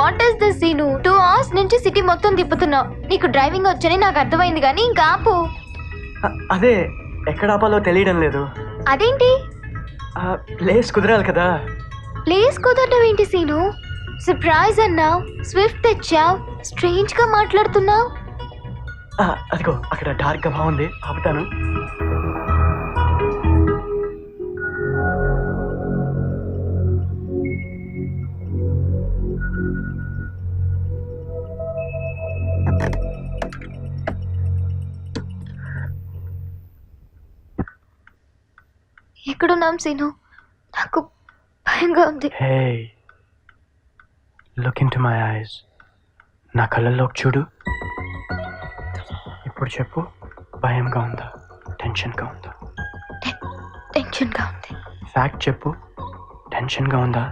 What is this Seenu? 2 hours నుంచి city మొత్తం తిప్పుతున్నావు. నీకు డ్రైవింగ్ వచ్చని నాకు అర్థమైంది కానీ ఇంకా ఆపు. అదే ఎక్కడ ఆపాలో తెలియడం లేదు. అదేంటి? ప్లేస్ కుదరాలి కదా. ప్లేస్ కుదరడం ఏంటి సీను? సర్ప్రైజ్ అన్నావు, స్విఫ్ట్ తెచ్చావు, స్ట్రేంజ్ గా మాట్లాడుతున్నావు. అదిగో అక్కడ డార్క్ గా బాగుంది, ఆపుతాను. ఎక్కడున్నాం సీను? నాకు భయంగా ఉంది. Hey, look into my eyes. నా కళ్ళల్లోకి చూడు. ఇప్పుడు చెప్పు, భయంగా ఉందా, టెన్షన్గా ఉందా? టెన్షన్గా ఉంది. ఫ్యాక్ట్ చెప్పు, టెన్షన్గా ఉందా,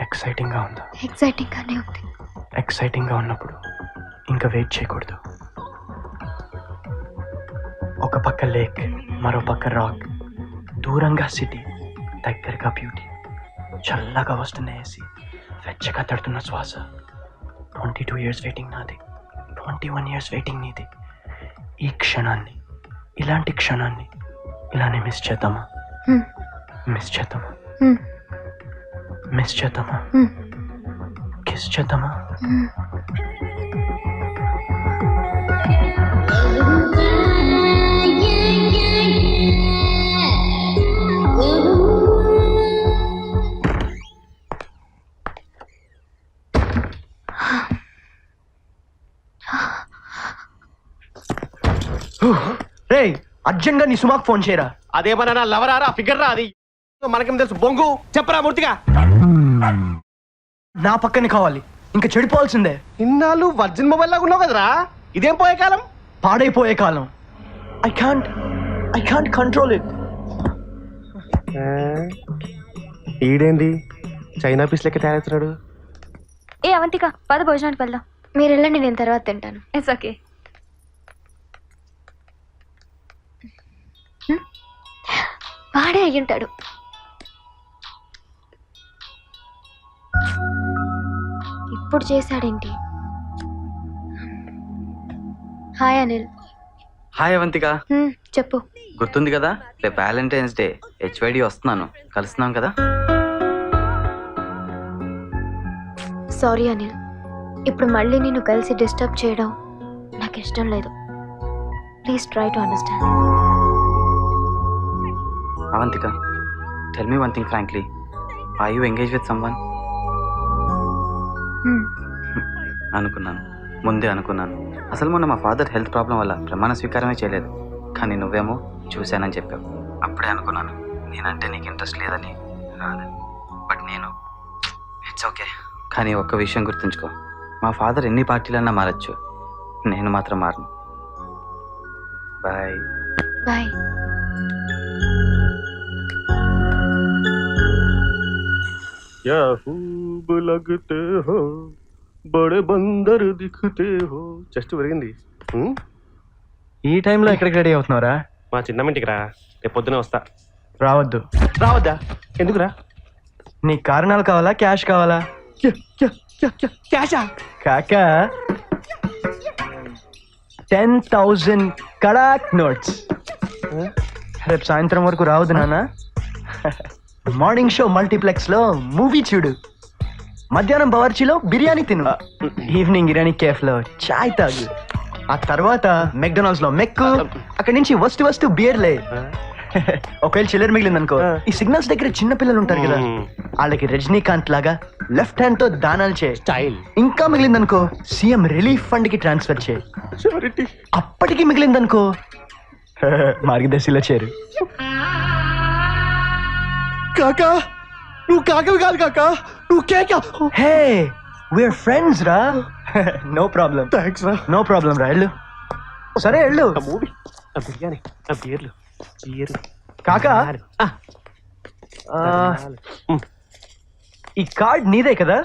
ఎక్సైటింగ్గా ఉందా? ఎక్సైటింగ్గానే ఉంది. ఎక్సైటింగ్గా ఉన్నప్పుడు ఇంకా వెయిట్ చేయకూడదు. ఒక పక్క లేక్, మరో పక్క రాక్, దూరంగా సిటీ, దగ్గరగా బ్యూటీ, చల్లగా వస్తున్న ఏసీ, వెచ్చగా తడుతున్న శ్వాస. 22 years వెయిటింగ్ నాది, 21 years వెయిటింగ్ నీది. ఈ క్షణాన్ని, ఇలాంటి క్షణాన్ని ఇలానే మిస్ చేద్దామా? మిస్ చేద్దామా? మిస్ చేద్దామా? కిస్ చేద్దామా? రే, అర్జెంట్ గా నీ సుమాక్ ఫోన్ చేయరా. అదేమన్నా లవరారా ఫిగర్ రా, అది మనకేం తెలుసు బొంగు, చెప్పరా మూర్తిగా. నా పక్కనే కావాలి, ఇంకా చెడిపోవాల్సిందే. ఇన్నాళ్ళు వర్జిన్ మొబైల్ లాగా ఉన్నావు కదరా, ఇదేం పోయే కాలం? పాడైపోయే కాలం. I can't control it. ఈడేంది చైనా పీస్ లెక్క తయారవుతున్నాడు? ఏ అవంతిక, పద భోజనానికి వెళ్దాం. మీరు వెళ్ళండి, నేను తర్వాత తింటాను. It's okay. వాడే అయ్యుంటాడు. ఇప్పుడు చేశాడేంటి? హాయ్ అనిల్. హాయ్ అవంతిక. చెప్పు. గుర్తుంది కదా, రేపు వ్యాలంటైన్స్ డే, హెచ్వైడి వస్తున్నాను, కలుస్తున్నాం కదా. సారీ అనిల్, ఇప్పుడు మళ్ళీ నిన్ను కలిసి డిస్టర్బ్ చేయడం నాకు ఇష్టం లేదు. Please try to understand. Avantika, tell me one thing frankly, are you engage with someone? అనుకున్నాను, ముందే అనుకున్నాను. అసలు మొన్న మా ఫాదర్ హెల్త్ ప్రాబ్లం వల్ల ప్రమాణ స్వీకారమే చేయలేదు, కానీ నువ్వేమో చూశానని చెప్పావు. అప్పుడే అనుకున్నాను నేనంటే నీకు ఇంట్రెస్ట్ లేదని, రాదని. బట్ నేను ఇట్స్ ఓకే. కానీ ఒక్క విషయం గుర్తుంచుకో, మా ఫాదర్ ఎన్ని పార్టీలన్నా మారచ్చు, నేను మాత్రం మారను. Bye bye. क्या खूब लगते हो, बड़े बंदर दिखते हो. జస్ట్ పెరిగింది. ఈ టైంలో ఎక్కడికి రెడీ అవుతున్నారా? మా చిన్నమ్మింటికి రా, రేపు పొద్దునే వస్తా. రావద్దు. రావద్దా? ఎందుకురా? నీ కారణాలు కావాలా, క్యాష్ కావాలా? క్యాషా? కాకా 10,000 కడాక్ నోట్స్. రేపు సాయంత్రం వరకు రావద్దు నాన్న. మార్నింగ్ షో మల్టీప్లెక్స్ లో మూవీ చూడు, మధ్యాహ్నం బవర్చీలో బిర్యానీ తిను, ఈవినింగ్ ఇరానీ కేఫ్ లో చాయ్ తాగు, ఆ తర్వాత మెక్డొనాల్డ్స్ లో మెక్కు, అక్కడి నుంచి వస్తు బియర్లే. ఒకవేళ చిల్లర మిగిలింది అనుకో, ఈ సిగ్నల్స్ దగ్గర చిన్న పిల్లలు ఉంటారు కదా, వాళ్ళకి రజనీకాంత్ లాగా లెఫ్ట్ హ్యాండ్ తో దానాలు చేయి. స్టైల్. ఇంకా మిగిలిందనుకో సీఎం రిలీఫ్ ఫండ్ కి ట్రాన్స్ఫర్ చేయి. అప్పటికి మిగిలిందనుకో మార్గదర్శిలో చేరు. కాకా, నువ్వు కాకవి కాదు కాకా, నువ్వు కేకా. హే, వీఆర్ ఫ్రెండ్స్ రా. No problem. థ్యాంక్స్ రా. నో ప్రాబ్లం రా, వెళ్ళు. సరే వెళ్ళు. ఆ మూవీ, ఆ బిర్యానీ, ఆ బీర్లు. కాకా, ఈ కార్డ్ నీదే కదా?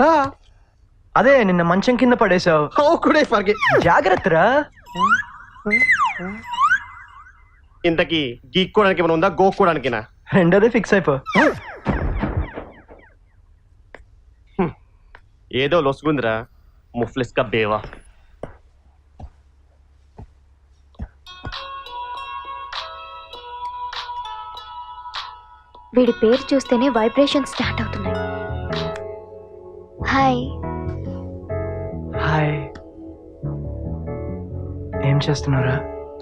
అదే నిన్న మంచం కింద పడేసావు. జాగ్రత్త రా. ఇంతకీ గీక్కోడానికి ఏమైనా ఉందా, గోక్కోడానికినా? రెండోదే ఫిక్స్ అయిపో. ఏదో లొసుగుందిరా ముఫ్లిస్ కా బేవా. వీడి పేరు చూస్తేనే వైబ్రేషన్ స్టార్ట్ అవుతున్నాయి. హాయ్. హాయ్. ఏం చేస్తున్నారా?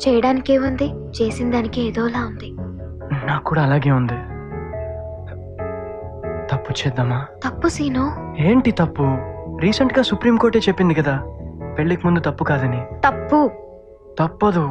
చేయడానికి ఏముంది, చేసిన దానికి ఏదోలా ఉంది. నాకు కూడా అలాగే ఉంది. తప్పు చేద్దామా? తప్పు సీను. ఏంటి తప్పు? రీసెంట్ గా సుప్రీం కోర్టే చెప్పింది కదా పెళ్లికి ముందు తప్పు కాదని. తప్పు. తప్పదు.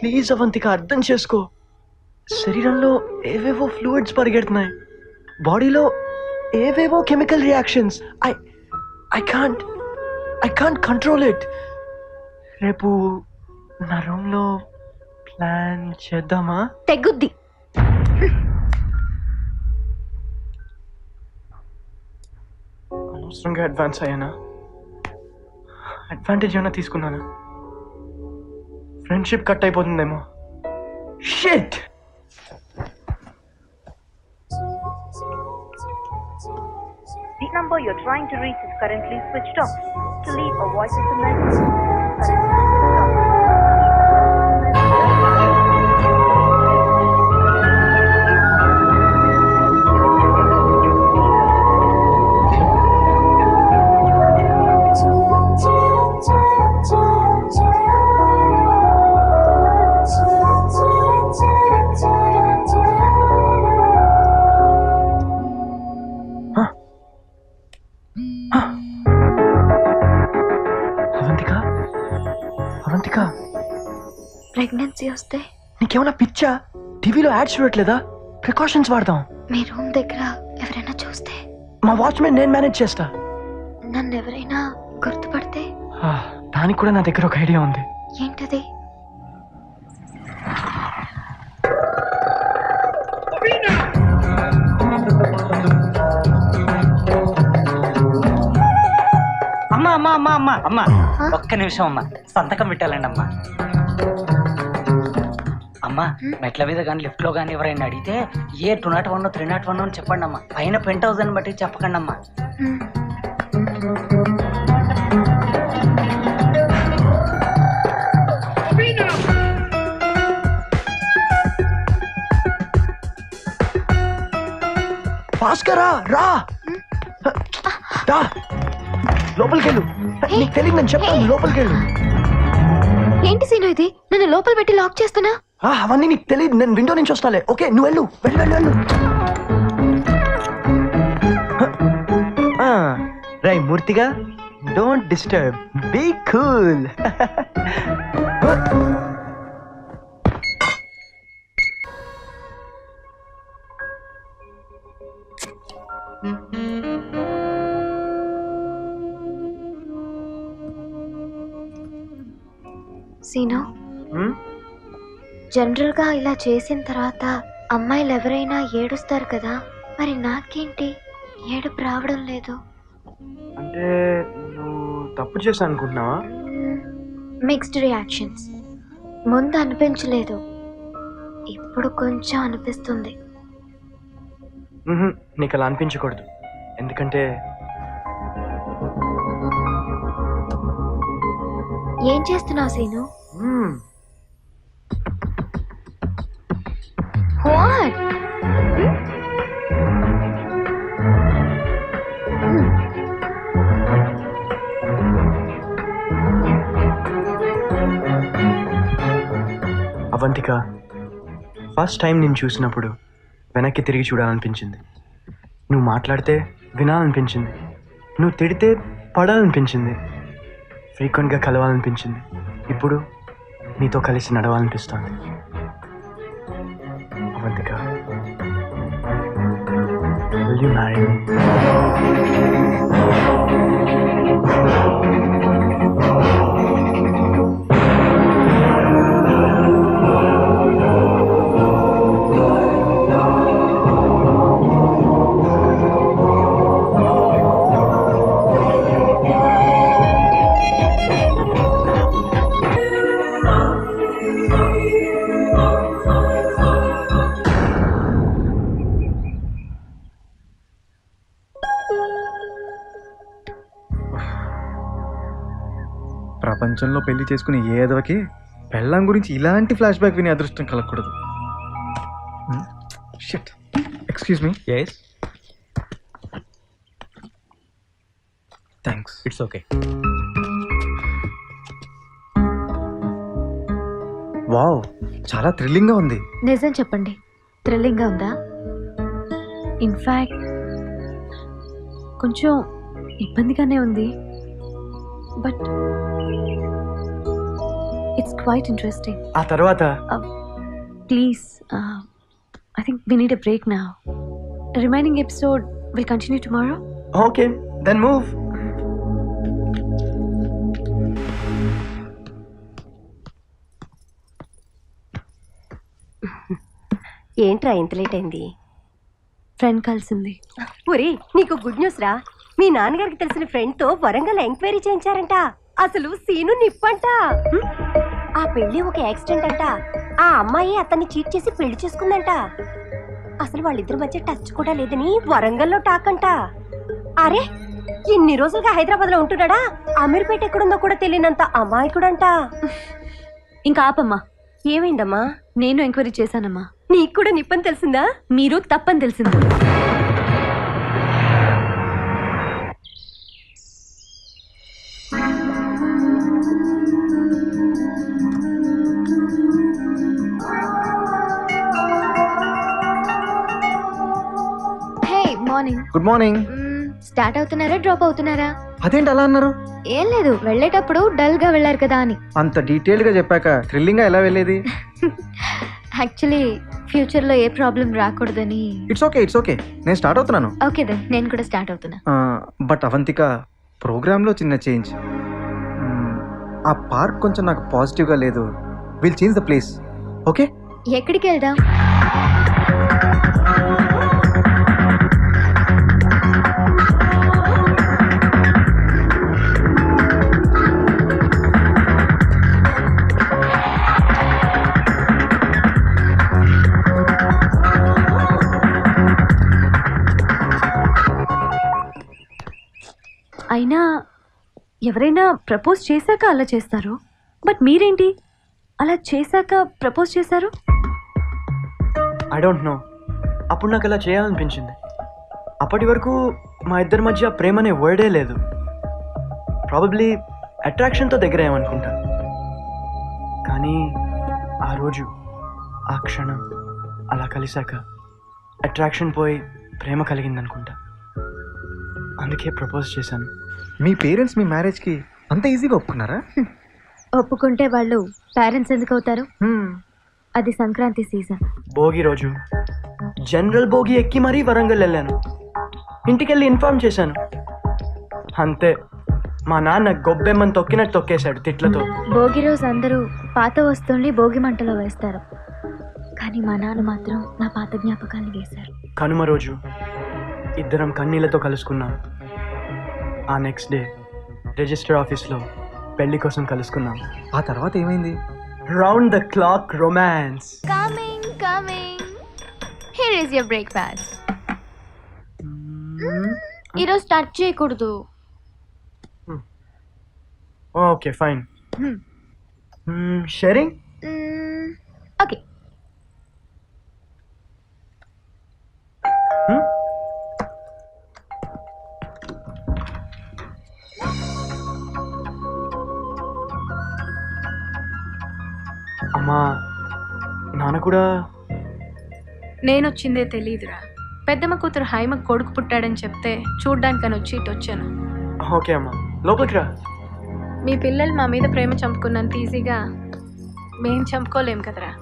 ప్లీజ్ అవంతిక అర్థం చేసుకో. శరీరంలో ఏవేవో ఫ్లూయిడ్స్ పరిగెడుతున్నాయి, బాడీలో ఏవేవో chemical reactions. I can't control it. రేపు నా రూమ్ లో ప్లాన్ చేద్దామా? తెగుద్ది. అనవసరంగా అడ్వాన్స్ అయ్యానా? అడ్వాంటేజ్ ఏమైనా తీసుకున్నానా? ఫ్రెండ్షిప్ కట్ అయిపోతుందేమో. Shit. The number you're trying to reach is currently switched off. To leave a voice message, currently switched pregnancy వస్తే నీకేమైనా పిచ్చా? టీవీలో యాడ్స్ చూడట్లేదా? ప్రికాషన్స్ వాడదాం. మీ రూమ్ దగ్గర ఎవరైనా చూస్తే? మా వాచ్మెన్ నేను మేనేజ్ చేస్తా. నన్ను ఎవరైనా గుర్తుపడితే? దానికి కూడా నా దగ్గర ఒక ఐడియా ఉంది. ఏంటది? అమ్మా అమ్మా అమ్మా అమ్మా అమ్మా ఒక్క నిమిషం అమ్మా, సంతకం పెట్టాలండి అమ్మా. అమ్మా మెట్ల మీద కానీ లిఫ్ట్ లో కానీ ఎవరైనా అడిగితే ఏ 201 301 అని చెప్పండి అమ్మా. పైన పెంట్ హౌస్ అని బట్టి చెప్పకండి అమ్మా. భాస్కరా రా రా, లోపలికెళ్ళు. నీకు తెలియదు నేను చెప్తాను, లోపలికెళ్ళు. ఏంటి సీను ఇది? నన్ను లోపల పెట్టి లాక్ చేస్తున్నా? అవన్నీ నీకు తెలియదు, నేను విండో నుంచి వస్తాలే. ఓకే నువ్వు వెళ్ళు వెళ్ళు వెళ్ళు. రై మూర్తిగా, don't disturb, be cool. Seenu, general గా ఇలా చేసిన తర్వాత అమ్మాయిలు ఎవరైనా ఏడుస్తారు కదా, మరి నాకేంటి ఏడుపు రావడం లేదు? అంటే నువ్వు తప్పు చేశా అనుకుంటున్నావా? Mixed reactions. ముందు అనిపించలేదు, ఇప్పుడు కొంచెం అనిపిస్తుంది. నీకు అలా అనిపించకూడదు, ఎందుకంటే ఏం చేస్తున్నావు Seenu? What? Avantika, first time నేను చూసినప్పుడు వెనక్కి తిరిగి చూడాలనిపించింది. నువ్వు మాట్లాడితే వినాలనిపించింది, నువ్వు తిడితే పడాలనిపించింది, ఫ్రీక్వెంట్గా కలవాలనిపించింది. ఇప్పుడు నీతో కలిసి నడవాలనిపిస్తుంది. Avantika, will Will you marry me? ప్రపంచంలో పెళ్లి చేసుకునే ఏ ఎదవకి పెళ్ళాం గురించి ఇలాంటి ఫ్లాష్ బ్యాక్ వినే అదృష్టం కలగకూడదు. Shit, excuse me. Yes, thanks. It's okay. Wow, చాలా థ్రిల్లింగ్గా ఉంది. నిజం చెప్పండి, థ్రిల్లింగ్గా ఉందా? ఇన్ఫ్యాక్ట్ కొంచెం ఇబ్బందిగానే ఉంది, బట్ ఇట్స్ క్వైట్ ఇంట్రెస్టింగ్. ఆ తర్వాత please, I think we need a break now. Remaining episode will continue tomorrow. Okay, then move. ఏంట్రా ఇంత లేట్ అయింది? ఫ్రెండ్ కలిసింది. ఒరే, నీకు గుడ్ న్యూస్ రా. మీ నాన్నగారికి తెలిసిన ఫ్రెండ్ తో వరంగల్ ఎంక్వైరీ చేయించారంట. అసలు సీను నిప్పంట. ఆ పెళ్లి ఒక యాక్సిడెంట్ అంట. ఆ అమ్మాయి అతన్ని చీట్ చేసి పెళ్లి చేసుకుందంట. అసలు వాళ్ళిద్దరి మధ్య టచ్ కూడా లేదని వరంగల్లో టాక్ అంట. అరే, ఇన్ని రోజులుగా హైదరాబాద్ లో ఉంటున్నాడా? అమీర్పేట ఎక్కడుందో కూడా తెలియనంత అమాయకుడంట. ఇంకా ఆపమ్మా. ఏమైందమ్మా? నేను ఎంక్వైరీ చేశానమ్మా. నీకు కూడా నిప్పని తెలిసిందా? మీరు తప్పని తెలిసింది. హే, మార్నింగ్. Good morning. స్టార్ట్ అవుతున్నారా, డ్రాప్ అవుతున్నారా? అదేంటి అలా అన్నారు? ఏం లేదు, వెళ్ళేటప్పుడు డల్ గా వెళ్ళారు కదా అని. అంత డీటెయిల్డ్ గా చెప్పాక థ్రిల్లింగ్ గా ఎలా వెళ్ళేది? యాక్చువల్లీ ఫ్యూచర్ లో ఏ ప్రాబ్లం రాకూడదని. ఇట్స్ ఓకే, ఇట్స్ ఓకే, నేను స్టార్ట్ అవుతున్నాను. ఓకే దెన్, నేను కూడా స్టార్ట్ అవుతున్నా. బట్ అవంతిక, ప్రోగ్రాంలో చిన్న చేంజ్. ఆ పార్క్ కొంచెం నాకు పాజిటివ్గా లేదు. Will change the place. Okay, ఎక్కడికి వెళ్దాం? అయినా ఎవరైనా ప్రపోజ్ చేశాక అలా చేస్తారు, బట్ మీరేంటి అలా చేశాక ప్రపోజ్ చేశారు? ఐ డోంట్ నో, అప్పుడు నాకు అలా చేయాలనిపించింది. అప్పటి వరకు మా ఇద్దరి మధ్య ప్రేమ అనే వర్డే లేదు. ప్రాబబ్లీ అట్రాక్షన్తో దగ్గర ఏమనుకుంటా. కానీ ఆ రోజు, ఆ క్షణం అలా కలిశాక అట్రాక్షన్ పోయి ప్రేమ కలిగిందనుకుంటా. అందుకే ప్రపోజ్ చేశాను. మీ పేరెంట్స్ మీ మ్యారేజ్కి అంత ఈజీగా ఒప్పుకున్నారా? ఒప్పుకుంటే వాళ్ళు పేరెంట్స్ ఎందుకు అవుతారు? అది సంక్రాంతి సీజన్. భోగి రోజు జనరల్ భోగి ఎక్కి మరీ వరంగల్ వెళ్ళాను. ఇంటికెళ్ళి ఇన్ఫార్మ్ చేశాను. అంతే, మా నాన్న గొబ్బెమ్మని తొక్కినట్టు తొక్కేశాడు తిట్లతో. భోగి రోజు అందరూ పాత వస్తువుల్ని భోగి మంటలో వేస్తారు, కానీ మా నాన్న మాత్రం నా పాత జ్ఞాపకాన్ని వేశారు. కనుమ రోజు ఇద్దరం కన్నీళ్లతో కలుసుకున్నాం. ఆ నెక్స్ట్ డే రిజిస్టర్ ఆఫీస్లో పెళ్లి కోసం కలుసుకున్నాం. ఆ తర్వాత ఏమైంది? Round the clock romance. Coming here is your breakfast. ఈరోజు స్టార్ట్ చేయకూడదు. Okay fine. షేరింగ్. ఓకే. అమ్మా, నాన్న కూడా. నేనొచ్చిందే తెలీదురా. పెద్దమ్మ కూతురు హైమ కొడుకు పుట్టాడని చెప్తే చూడ్డానికని వచ్చి ఇటు వచ్చాను. ఓకే అమ్మా, లోపలికి రా. మీ పిల్లలు మా మీద ప్రేమ చంపుకున్నంత ఈజీగా మేం చంపుకోలేం కదరా.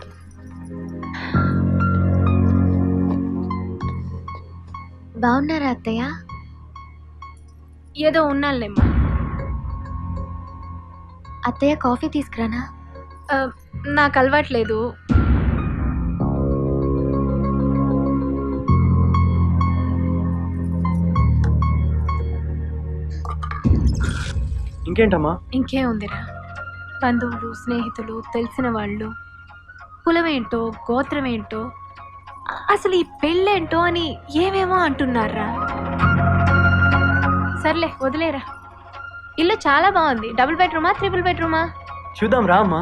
బాగున్నారా అత్తయ్య? ఏదో ఉన్నాళ్ళేమ్మా. అత్తయ్య కాఫీ తీసుకురానా? నాకు అలవాట్లేదు. ఇంకేంటమ్మా? ఇంకే ఉందిరా, బంధువులు, స్నేహితులు, తెలిసిన వాళ్ళు, కులమేంటో, గోత్రమేంటో, అసలు ఈ పెళ్ళేంటో అని ఏమేమో అంటున్నారా. సర్లే వదిలేరా. ఇల్లు చాలా బాగుంది. డబుల్ బెడ్రూమా, ట్రిపుల్ బెడ్రూమా? చూద్దాం రా అమ్మా.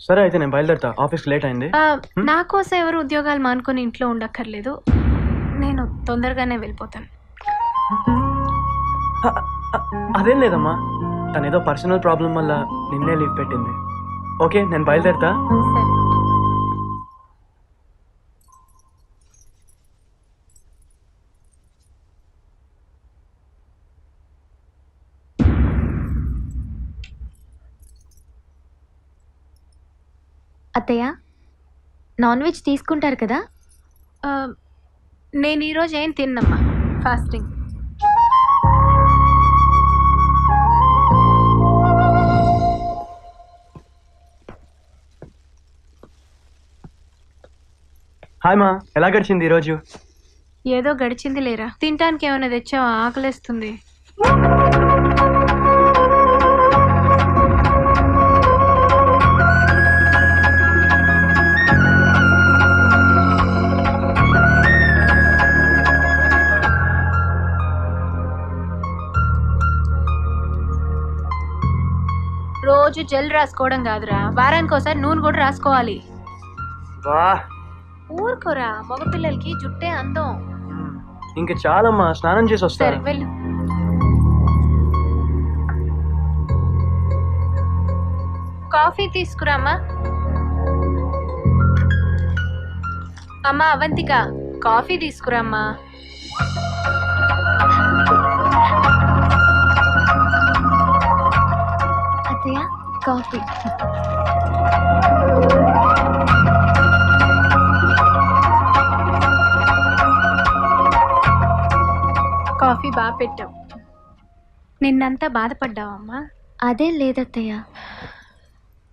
సరే అయితే నేను బయలుదేరుతా, ఆఫీస్ లేట్ అయింది. నా కోసం ఎవరు ఉద్యోగాలు మానుకొని ఇంట్లో ఉండక్కర్లేదు. నేను తొందరగానే వెళ్ళిపోతాను. అదేం లేదమ్మా, తను ఏదో పర్సనల్ ప్రాబ్లం వల్ల నిన్నే లీవ్ పెట్టింది. ఓకే నేను బయలుదేరుతా. సరే. అత్తయ్య, నాన్ వెజ్ తీసుకుంటారు కదా? నేను ఈరోజు ఏం తిన్నమ్మా, ఫాస్టింగ్. హాయ్ మా, ఎలా గడిచింది ఈరోజు? ఏదో గడిచింది లేరా. తినటానికి ఏమైనా తెచ్చావా? ఆకలేస్తుంది. రోజు జెల్ రాసుకోవడం కాదురా, వారానికి ఒకసారి నూనె కూడా రాసుకోవాలి. వా, ఊరుకోరా, మగపిల్లలకి జుట్టే అందం. ఇంక చాలమ్మా, స్నానం చేసి సరే వస్తాను. వెళ్ళు. కాఫీ తీసుకురామ్మా. అమ్మా అవంతిక, కాఫీ తీసుకురామ్మా. అత్తయ్య కాఫీ. కాఫీ బాగా పెట్టావు. నిన్నంతా బాధపడ్డావమ్మా? అదేం లేదత్తయ్య.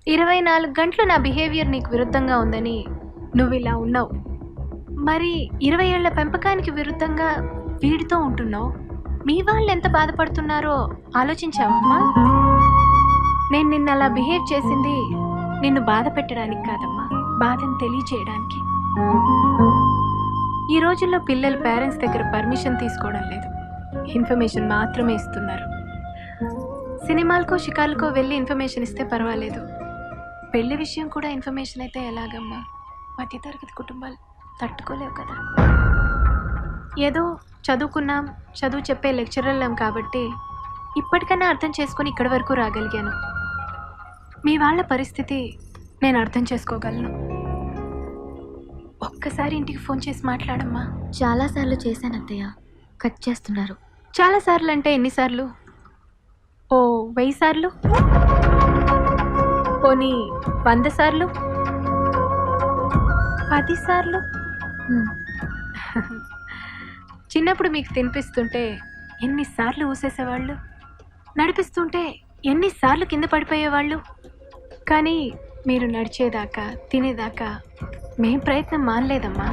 24 గంటలు నా బిహేవియర్ నీకు విరుద్ధంగా ఉందని నువ్వు ఇలా ఉన్నావు. మరి 20 ఏళ్ల పెంపకానికి విరుద్ధంగా వీడితో ఉంటున్నావు. మీ వాళ్ళు ఎంత బాధపడుతున్నారో ఆలోచించావమ్మా? నేను నిన్న అలా బిహేవ్ చేసింది నిన్ను బాధ పెట్టడానికి కాదమ్మా, బాధను తెలియచేయడానికి. ఈ రోజుల్లో పిల్లలు పేరెంట్స్ దగ్గర పర్మిషన్ తీసుకోవడం లేదు, ఇన్ఫర్మేషన్ మాత్రమే ఇస్తున్నారు. సినిమాలకో షికార్లకో వెళ్ళి ఇన్ఫర్మేషన్ ఇస్తే పర్వాలేదు, పెళ్లి విషయం కూడా ఇన్ఫర్మేషన్ అయితే ఎలాగమ్మా? మధ్యతరగతి కుటుంబాలు తట్టుకోలేవు కదా. ఏదో చదువుకున్నాం, చదువు చెప్పే లెక్చరర్లం కాబట్టి ఇప్పటికైనా అర్థం చేసుకొని ఇక్కడి వరకు రాగలిగాను. మీ వాళ్ళ పరిస్థితి నేను అర్థం చేసుకోగలను. ఒక్కసారి ఇంటికి ఫోన్ చేసి మాట్లాడమ్మా. చాలాసార్లు చేశాను అత్తయ్య, కట్ చేస్తున్నారు. చాలాసార్లు అంటే ఎన్నిసార్లు? ఓ 1000 సార్లు, పోనీ 100 సార్లు, 10 సార్లు. చిన్నప్పుడు మీకు తినిపిస్తుంటే ఎన్నిసార్లు ఊసేసేవాళ్ళు, నడిపిస్తుంటే ఎన్నిసార్లు కింద పడిపోయేవాళ్ళు. కానీ మీరు నడిచేదాకా, తినేదాకా మేం ప్రయత్నం మానలేదమ్మా.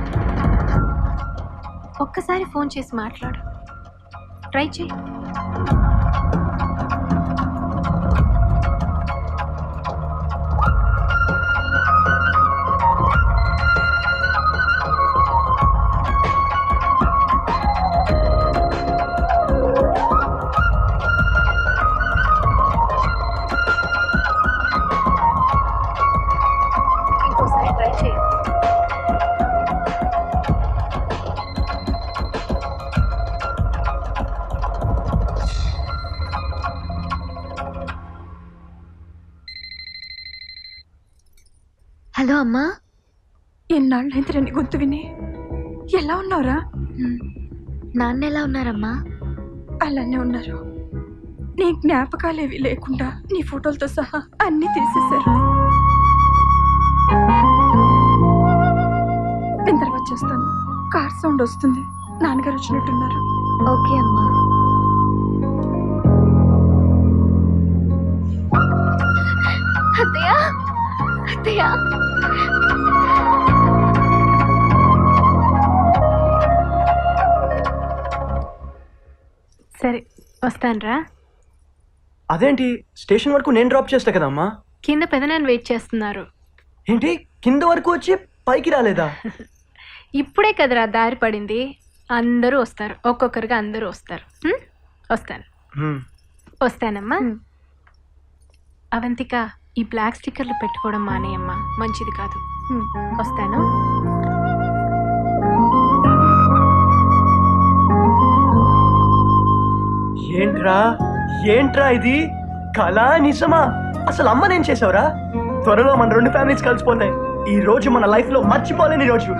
ఒక్కసారి ఫోన్ చేసి మాట్లాడు, ట్రై చేయి. ఇంకోసారి ట్రై చేయి. హలో అమ్మా. ఎన్నాళ్ళైందిరా నీ గొంతు విని. ఎలా ఉన్నావురా? నాన్న ఎలా ఉన్నారమ్మా? అలానే ఉన్నారు. నీ జ్ఞాపకాలేవి లేకుండా నీ ఫోటోలతో సహా అన్నీ తీసేశారు. కార్ సౌండ్ వస్తుంది. నాన్నగారు వచ్చినట్టున్నారు. ఓకే అమ్మా. అత్తయ్య, అత్తయ్య. సరే వస్తానురా. అదేంటి స్టేషన్ వరకు నేను డ్రాప్ చేస్తా కదమ్మా. కింద పెదనాన్న వెయిట్ చేస్తున్నారు. ఏంటి కింద వరకు వచ్చి పైకి రాలేదా? ఇప్పుడే కదరా దారి పడింది. అందరూ వస్తారు, ఒక్కొక్కరుగా అందరూ వస్తారు. వస్తాను. వస్తానమ్మా. అవంతిక, ఈ బ్లాక్ స్టిక్కర్లు పెట్టుకోవడం మానేయమ్మా, మంచిది కాదు. వస్తాను. ఏంట్రా ఇది? కళా నిజమా? అసలు అమ్మ నేను చేసావురా? త్వరలో మన 2 ఫ్యామిలీస్ కలిసిపోతాయి. ఈ రోజు మన లైఫ్ లో మర్చిపోలేని రోజు.